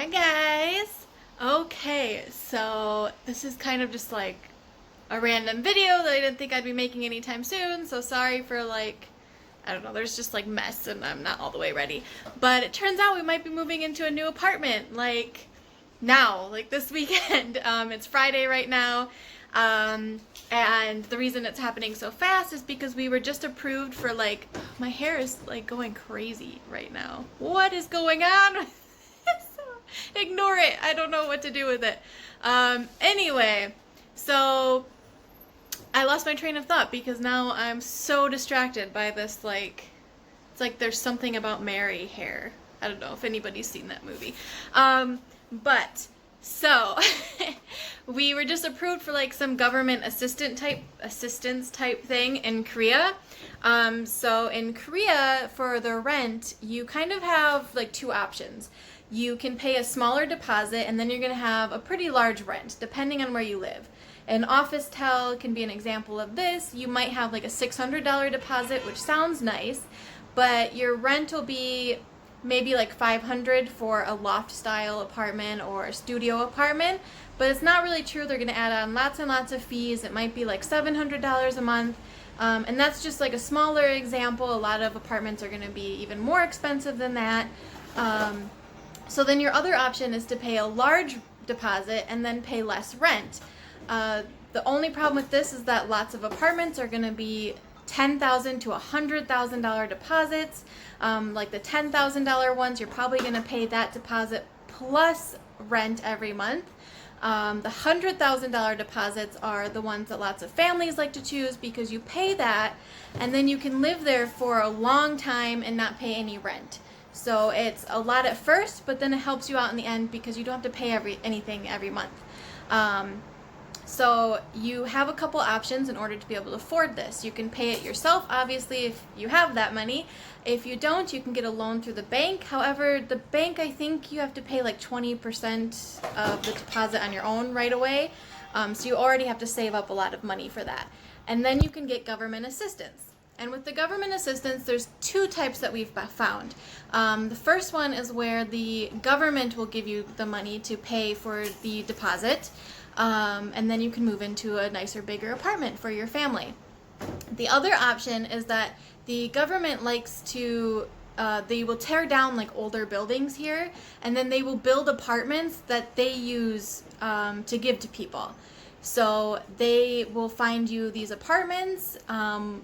Hi guys! Okay, so this is kind of just like a random video that I didn't think I'd be making anytime soon, so sorry for I don't know, there's just like mess and I'm not all the way ready. But it turns out we might be moving into a new apartment now, like this weekend. It's Friday right now. And the reason it's happening so fast is because we were just approved for my hair is going crazy right now. What is going on? Ignore it. I don't know what to do with it. Anyway, so I lost my train of thought because now I'm so distracted by this it's like There's Something About Mary hair. I don't know if anybody's seen that movie. But so we were just approved for some government assistance type thing in Korea. So in Korea for the rent, you kind of have two options. You can pay a smaller deposit and then you're going to have a pretty large rent depending on where you live. An Officetel can be an example of this. You might have a $600 deposit, which sounds nice, but your rent will be maybe $500 for a loft style apartment or a studio apartment, but it's not really true. They're going to add on lots and lots of fees. It might be $700 a month. And that's just a smaller example. A lot of apartments are going to be even more expensive than that. So then your other option is to pay a large deposit and then pay less rent. The only problem with this is that lots of apartments are going to be $10,000 to $100,000 deposits. Like the $10,000 ones, you're probably going to pay that deposit plus rent every month. The $100,000 deposits are the ones that lots of families like to choose because you pay that and then you can live there for a long time and not pay any rent. So it's a lot at first, but then it helps you out in the end because you don't have to pay anything every month. So you have a couple options in order to be able to afford this. You can pay it yourself, obviously, if you have that money. If you don't, you can get a loan through the bank. However, the bank, I think you have to pay 20% of the deposit on your own right away. So you already have to save up a lot of money for that. And then you can get government assistance. And with the government assistance, there's two types that we've found. The first one is where the government will give you the money to pay for the deposit, and then you can move into a nicer, bigger apartment for your family. The other option is that the government likes to, they will tear down older buildings here, and then they will build apartments that they use to give to people. So they will find you these apartments,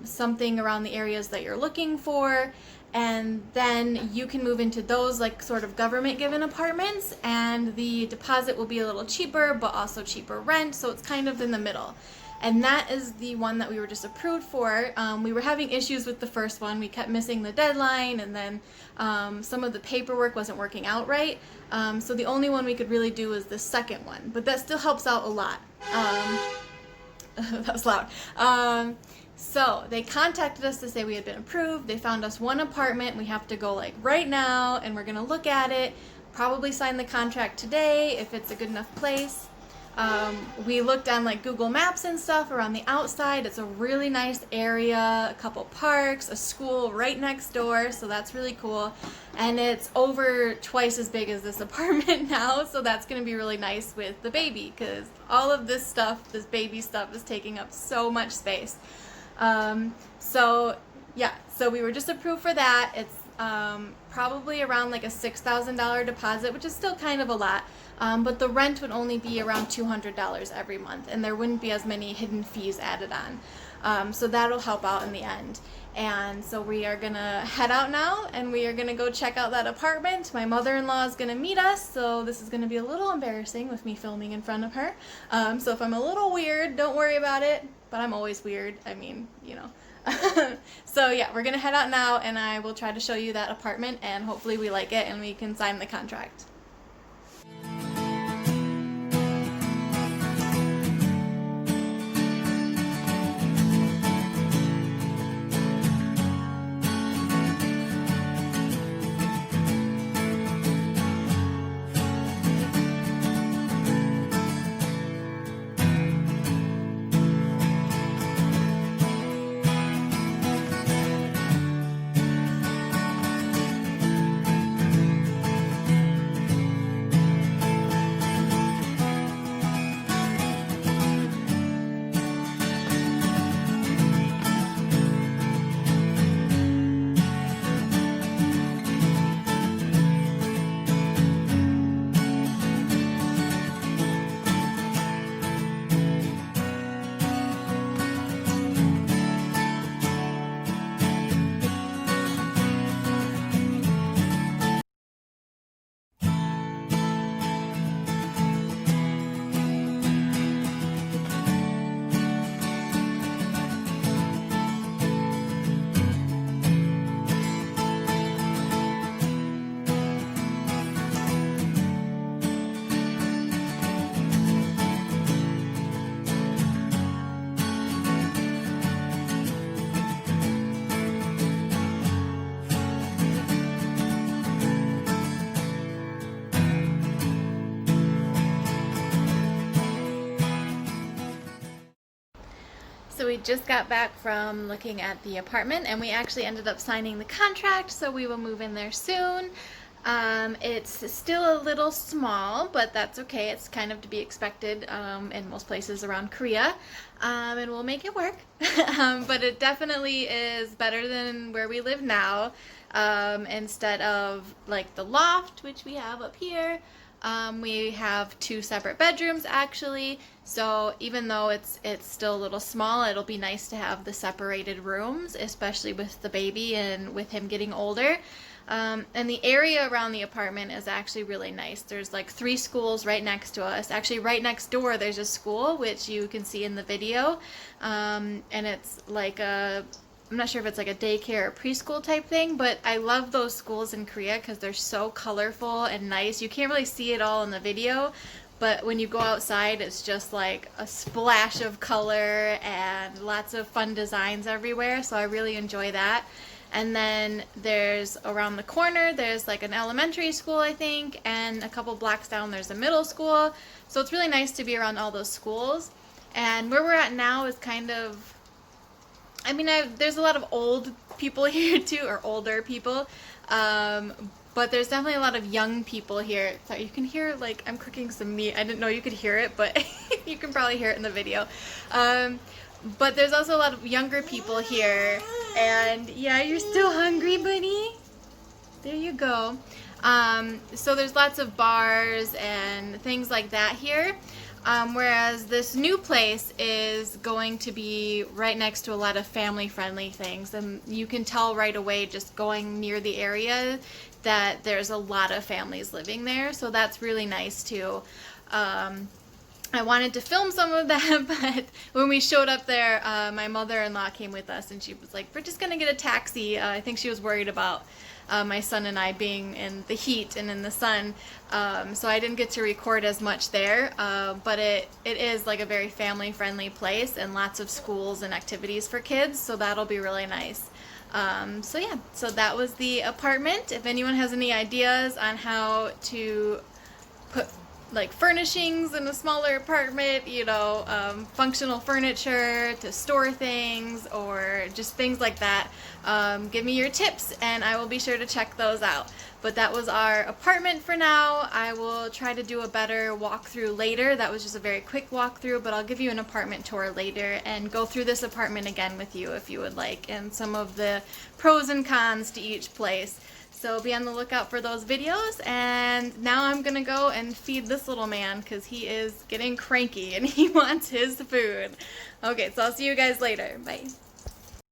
something around the areas that you're looking for, and then you can move into those sort of government given apartments, and the deposit will be a little cheaper but also cheaper rent, so it's kind of in the middle. And that is the one that we were just approved for. We were having issues with the first one. We kept missing the deadline, and then some of the paperwork wasn't working out right. So the only one we could really do was the second one, but that still helps out a lot. That was loud. So they contacted us to say we had been approved. They found us one apartment. We have to go right now, and we're gonna look at it, probably sign the contract today if it's a good enough place. We looked on Google Maps and stuff around the outside. It's a really nice area, a couple parks, a school right next door, so that's really cool. And it's over twice as big as this apartment now, so that's going to be really nice with the baby because all of this stuff, this baby stuff, is taking up so much space. So we were just approved for that. It's probably around a $6,000 deposit, which is still kind of a lot. But the rent would only be around $200 every month, and there wouldn't be as many hidden fees added on. So that'll help out in the end. And so we are gonna head out now, and we are gonna go check out that apartment. My mother-in-law is gonna meet us, so this is gonna be a little embarrassing with me filming in front of her. So if I'm a little weird, don't worry about it, but I'm always weird. I mean, you know. So yeah, we're gonna head out now, and I will try to show you that apartment, and hopefully we like it and we can sign the contract. we just got back from looking at the apartment and we actually ended up signing the contract, so we will move in there soon. It's still a little small, but that's okay. It's kind of to be expected in most places around Korea, and we'll make it work. But it definitely is better than where we live now. Instead of like the loft, which we have up here, we have 2 separate bedrooms actually. So even though it's still a little small, it'll be nice to have the separated rooms, especially with the baby and with him getting older. And the area around the apartment is actually really nice. There's like 3 schools right next to us. Actually, right next door there's a school, which you can see in the video. And it's like I'm not sure if it's like a daycare or preschool type thing, but I love those schools in Korea because they're so colorful and nice. You can't really see it all in the video, but when you go outside, it's just like a splash of color and lots of fun designs everywhere, so I really enjoy that. And then there's around the corner, there's like an elementary school, I think, and a couple blocks down there's a middle school. So it's really nice to be around all those schools. And where we're at now is kind of, I mean, there's a lot of old people here too, or older people, but there's definitely a lot of young people here. So you can hear, like, I'm cooking some meat. I didn't know you could hear it, but you can probably hear it in the video. But there's also a lot of younger people here, and yeah, you're still hungry, buddy? There you go. So there's lots of bars and things like that here. Whereas this new place is going to be right next to a lot of family-friendly things, and you can tell right away just going near the area that there's a lot of families living there, so that's really nice too. I wanted to film some of that, but when we showed up there, my mother-in-law came with us, and she was like, we're just gonna get a taxi. I think she was worried about my son and I being in the heat and in the sun, so I didn't get to record as much there, but it is like a very family-friendly place and lots of schools and activities for kids, so that'll be really nice. So yeah, so that was the apartment. If anyone has any ideas on how to put like furnishings in a smaller apartment, you know, functional furniture to store things or just things like that, give me your tips and I will be sure to check those out. But that was our apartment for now. I will try to do a better walkthrough later. That was just a very quick walkthrough, but I'll give you an apartment tour later and go through this apartment again with you if you would like, and some of the pros and cons to each place. So be on the lookout for those videos, and now I'm gonna go and feed this little man because he is getting cranky and he wants his food. Okay, so I'll see you guys later. Bye.